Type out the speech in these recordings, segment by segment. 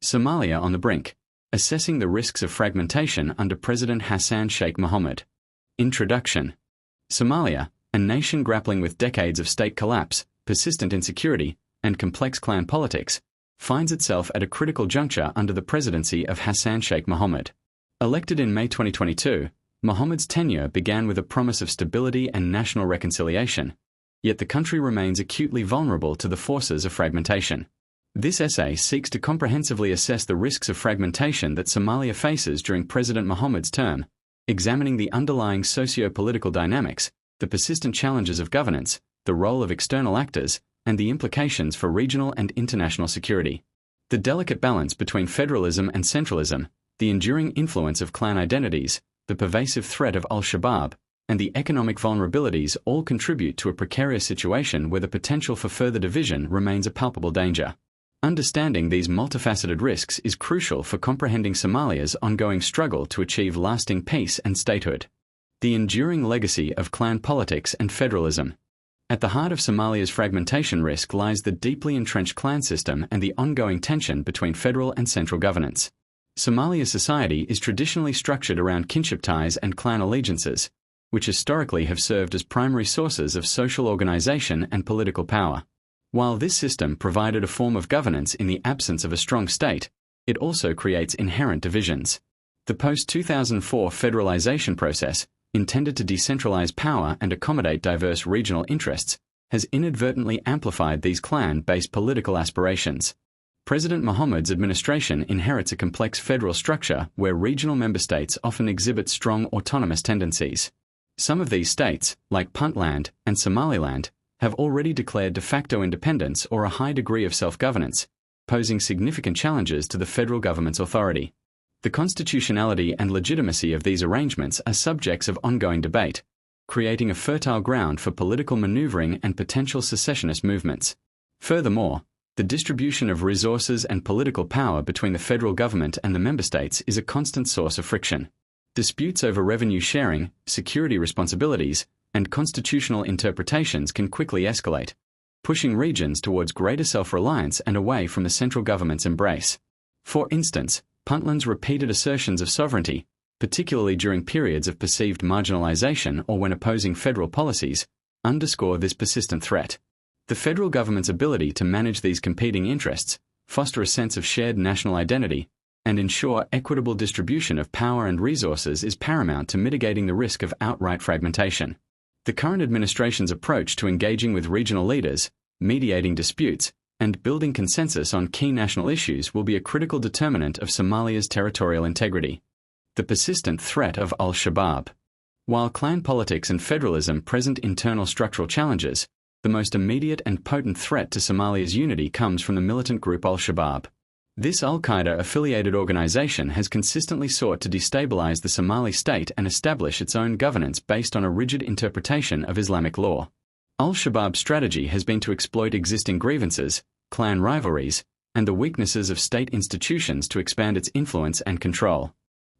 Somalia on the brink. Assessing the risks of fragmentation under President Hassan Sheikh Mohamud. Introduction. Somalia, a nation grappling with decades of state collapse, persistent insecurity, and complex clan politics, finds itself at a critical juncture under the presidency of Hassan Sheikh Mohamud. Elected in May 2022, Mohamud's tenure began with a promise of stability and national reconciliation, yet the country remains acutely vulnerable to the forces of fragmentation. This essay seeks to comprehensively assess the risks of fragmentation that Somalia faces during President Mohamud's term, examining the underlying socio-political dynamics, the persistent challenges of governance, the role of external actors, and the implications for regional and international security. The delicate balance between federalism and centralism, the enduring influence of clan identities, the pervasive threat of al-Shabaab, and the economic vulnerabilities all contribute to a precarious situation where the potential for further division remains a palpable danger. Understanding these multifaceted risks is crucial for comprehending Somalia's ongoing struggle to achieve lasting peace and statehood. The enduring legacy of clan politics and federalism. At the heart of Somalia's fragmentation risk lies the deeply entrenched clan system and the ongoing tension between federal and central governance. Somalia's society is traditionally structured around kinship ties and clan allegiances, which historically have served as primary sources of social organization and political power. While this system provided a form of governance in the absence of a strong state, it also creates inherent divisions. The post-2004 federalization process, intended to decentralize power and accommodate diverse regional interests, has inadvertently amplified these clan-based political aspirations. President Mohamud's administration inherits a complex federal structure where regional member states often exhibit strong autonomous tendencies. Some of these states, like Puntland and Somaliland, have already declared de facto independence or a high degree of self-governance, posing significant challenges to the federal government's authority. The constitutionality and legitimacy of these arrangements are subjects of ongoing debate, creating a fertile ground for political maneuvering and potential secessionist movements. Furthermore, the distribution of resources and political power between the federal government and the member states is a constant source of friction. Disputes over revenue sharing, security responsibilities, and constitutional interpretations can quickly escalate, pushing regions towards greater self-reliance and away from the central government's embrace. For instance, Puntland's repeated assertions of sovereignty, particularly during periods of perceived marginalization or when opposing federal policies, underscore this persistent threat. The federal government's ability to manage these competing interests, foster a sense of shared national identity, and ensure equitable distribution of power and resources is paramount to mitigating the risk of outright fragmentation. The current administration's approach to engaging with regional leaders, mediating disputes, and building consensus on key national issues will be a critical determinant of Somalia's territorial integrity. The persistent threat of al-Shabaab. While clan politics and federalism present internal structural challenges, the most immediate and potent threat to Somalia's unity comes from the militant group al-Shabaab. This al-Qaeda-affiliated organization has consistently sought to destabilize the Somali state and establish its own governance based on a rigid interpretation of Islamic law. Al-Shabaab's strategy has been to exploit existing grievances, clan rivalries, and the weaknesses of state institutions to expand its influence and control.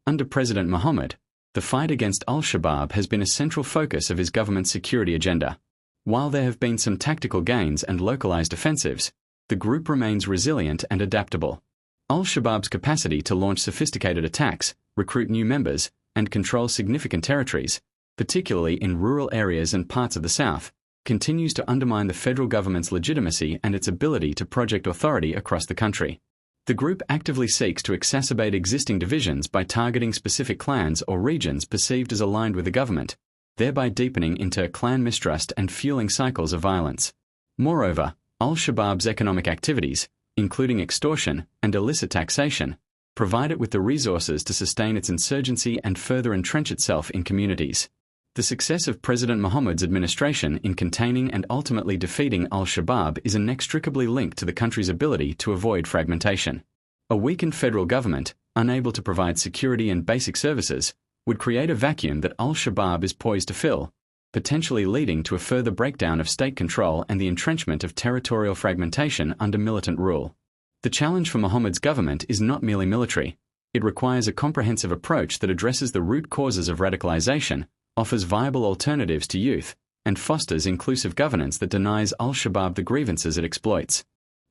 Under President Mohamud, the fight against al-Shabaab has been a central focus of his government's security agenda. While there have been some tactical gains and localized offensives, the group remains resilient and adaptable. Al-Shabaab's capacity to launch sophisticated attacks, recruit new members, and control significant territories, particularly in rural areas and parts of the south, continues to undermine the federal government's legitimacy and its ability to project authority across the country. The group actively seeks to exacerbate existing divisions by targeting specific clans or regions perceived as aligned with the government, thereby deepening inter-clan mistrust and fueling cycles of violence. Moreover, al-Shabaab's economic activities, including extortion and illicit taxation, provide it with the resources to sustain its insurgency and further entrench itself in communities. The success of President Mohamud's administration in containing and ultimately defeating al-Shabaab is inextricably linked to the country's ability to avoid fragmentation. A weakened federal government, unable to provide security and basic services, would create a vacuum that al-Shabaab is poised to fill, potentially leading to a further breakdown of state control and the entrenchment of territorial fragmentation under militant rule. The challenge for Mohamud's government is not merely military. It requires a comprehensive approach that addresses the root causes of radicalization, offers viable alternatives to youth, and fosters inclusive governance that denies al-Shabaab the grievances it exploits.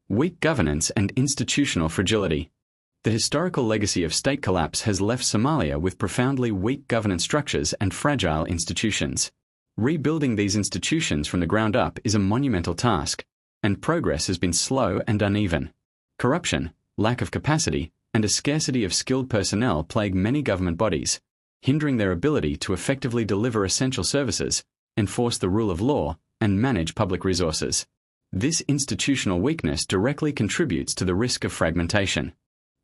Weak governance and institutional fragility. The historical legacy of state collapse has left Somalia with profoundly weak governance structures and fragile institutions. Rebuilding these institutions from the ground up is a monumental task, and progress has been slow and uneven. Corruption, lack of capacity, and a scarcity of skilled personnel plague many government bodies, hindering their ability to effectively deliver essential services, enforce the rule of law, and manage public resources. This institutional weakness directly contributes to the risk of fragmentation.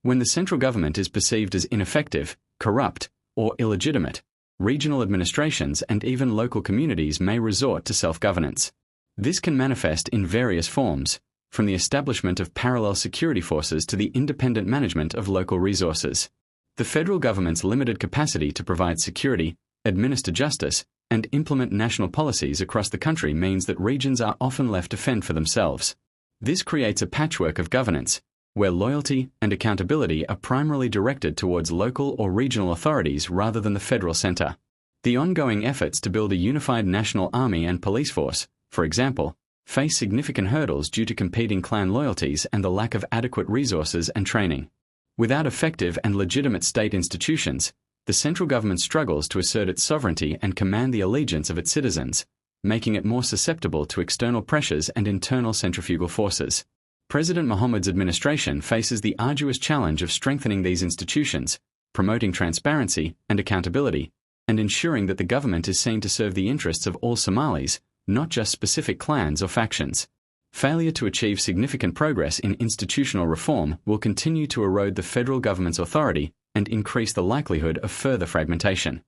When the central government is perceived as ineffective, corrupt, or illegitimate, regional administrations and even local communities may resort to self-governance. This can manifest in various forms, from the establishment of parallel security forces to the independent management of local resources. The federal government's limited capacity to provide security, administer justice, and implement national policies across the country means that regions are often left to fend for themselves. This creates a patchwork of governance, where loyalty and accountability are primarily directed towards local or regional authorities rather than the federal center. The ongoing efforts to build a unified national army and police force, for example, face significant hurdles due to competing clan loyalties and the lack of adequate resources and training. Without effective and legitimate state institutions, the central government struggles to assert its sovereignty and command the allegiance of its citizens, making it more susceptible to external pressures and internal centrifugal forces. President Mohammed's administration faces the arduous challenge of strengthening these institutions, promoting transparency and accountability, and ensuring that the government is seen to serve the interests of all Somalis, not just specific clans or factions. Failure to achieve significant progress in institutional reform will continue to erode the federal government's authority and increase the likelihood of further fragmentation.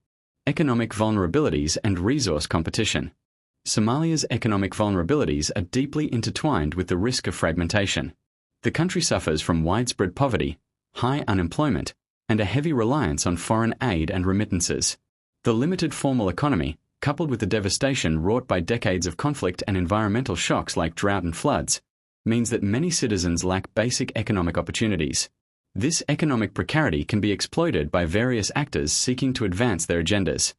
Economic vulnerabilities and resource competition. Somalia's economic vulnerabilities are deeply intertwined with the risk of fragmentation. The country suffers from widespread poverty, high unemployment, and a heavy reliance on foreign aid and remittances. The limited formal economy, coupled with the devastation wrought by decades of conflict and environmental shocks like drought and floods, means that many citizens lack basic economic opportunities. This economic precarity can be exploited by various actors seeking to advance their agendas.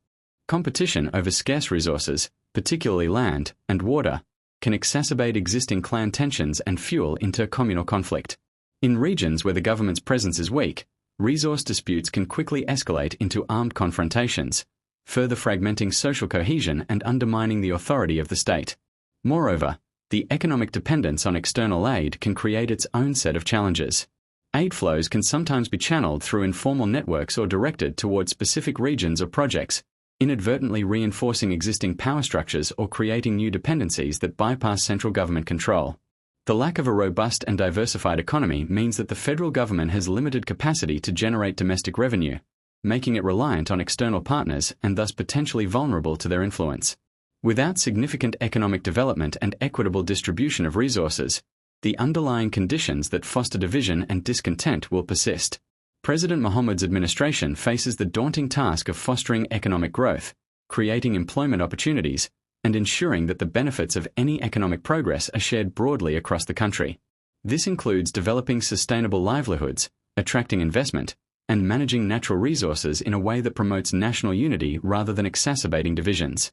Competition over scarce resources, particularly land and water, can exacerbate existing clan tensions and fuel intercommunal conflict. In regions where the government's presence is weak, resource disputes can quickly escalate into armed confrontations, further fragmenting social cohesion and undermining the authority of the state. Moreover, the economic dependence on external aid can create its own set of challenges. Aid flows can sometimes be channeled through informal networks or directed towards specific regions or projects, inadvertently reinforcing existing power structures or creating new dependencies that bypass central government control. The lack of a robust and diversified economy means that the federal government has limited capacity to generate domestic revenue, making it reliant on external partners and thus potentially vulnerable to their influence. Without significant economic development and equitable distribution of resources, the underlying conditions that foster division and discontent will persist. President Mohammed's administration faces the daunting task of fostering economic growth, creating employment opportunities, and ensuring that the benefits of any economic progress are shared broadly across the country. This includes developing sustainable livelihoods, attracting investment, and managing natural resources in a way that promotes national unity rather than exacerbating divisions.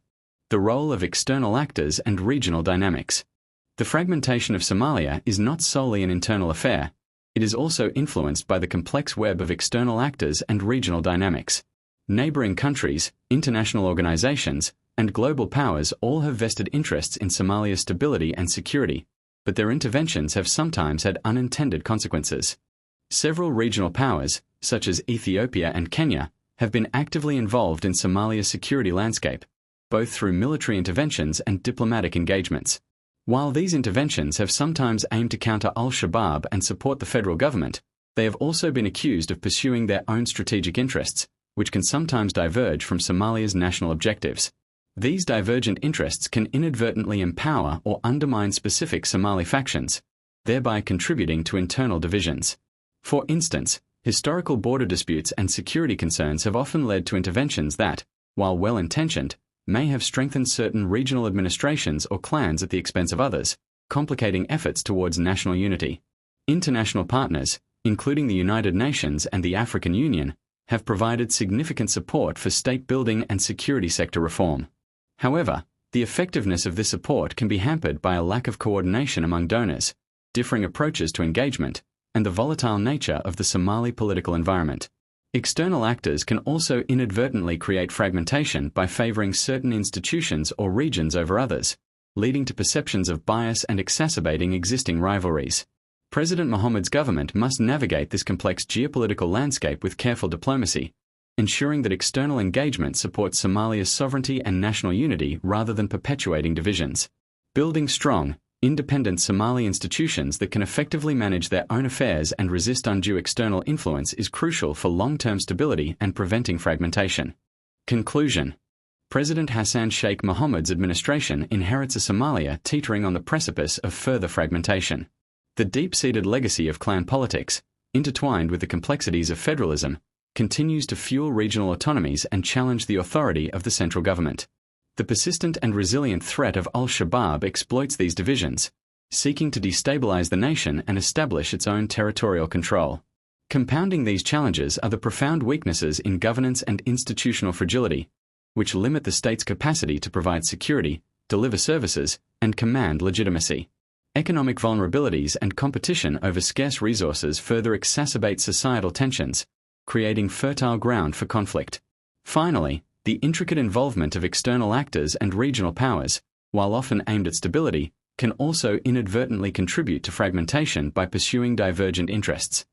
The role of external actors and regional dynamics. The fragmentation of Somalia is not solely an internal affair. It is also influenced by the complex web of external actors and regional dynamics. Neighboring countries, international organizations, and global powers all have vested interests in Somalia's stability and security, but their interventions have sometimes had unintended consequences. Several regional powers, such as Ethiopia and Kenya, have been actively involved in Somalia's security landscape, both through military interventions and diplomatic engagements. While these interventions have sometimes aimed to counter al-Shabaab and support the federal government, they have also been accused of pursuing their own strategic interests, which can sometimes diverge from Somalia's national objectives. These divergent interests can inadvertently empower or undermine specific Somali factions, thereby contributing to internal divisions. For instance, historical border disputes and security concerns have often led to interventions that, while well-intentioned, may have strengthened certain regional administrations or clans at the expense of others, complicating efforts towards national unity. International partners, including the United Nations and the African Union, have provided significant support for state-building and security sector reform. However, the effectiveness of this support can be hampered by a lack of coordination among donors, differing approaches to engagement, and the volatile nature of the Somali political environment. External actors can also inadvertently create fragmentation by favoring certain institutions or regions over others, leading to perceptions of bias and exacerbating existing rivalries. President Mohammed's government must navigate this complex geopolitical landscape with careful diplomacy, ensuring that external engagement supports Somalia's sovereignty and national unity rather than perpetuating divisions. Building strong, independent Somali institutions that can effectively manage their own affairs and resist undue external influence is crucial for long-term stability and preventing fragmentation. Conclusion. President Hassan Sheikh Mohammed's administration inherits a Somalia teetering on the precipice of further fragmentation. The deep-seated legacy of clan politics, intertwined with the complexities of federalism, continues to fuel regional autonomies and challenge the authority of the central government. The persistent and resilient threat of al-Shabaab exploits these divisions, seeking to destabilize the nation and establish its own territorial control. Compounding these challenges are the profound weaknesses in governance and institutional fragility, which limit the state's capacity to provide security, deliver services, and command legitimacy. Economic vulnerabilities and competition over scarce resources further exacerbate societal tensions, creating fertile ground for conflict. Finally, the intricate involvement of external actors and regional powers, while often aimed at stability, can also inadvertently contribute to fragmentation by pursuing divergent interests.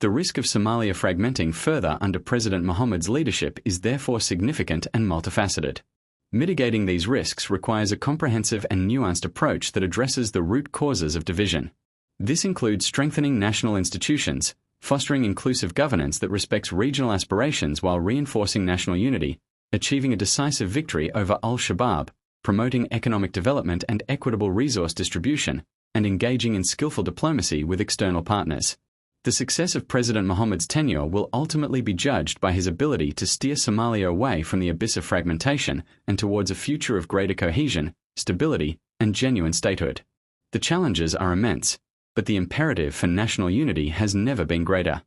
The risk of Somalia fragmenting further under President Mohammed's leadership is therefore significant and multifaceted. Mitigating these risks requires a comprehensive and nuanced approach that addresses the root causes of division. This includes strengthening national institutions, fostering inclusive governance that respects regional aspirations while reinforcing national unity, achieving a decisive victory over al-Shabaab, promoting economic development and equitable resource distribution, and engaging in skillful diplomacy with external partners. The success of President Mohammed's tenure will ultimately be judged by his ability to steer Somalia away from the abyss of fragmentation and towards a future of greater cohesion, stability, and genuine statehood. The challenges are immense, but the imperative for national unity has never been greater.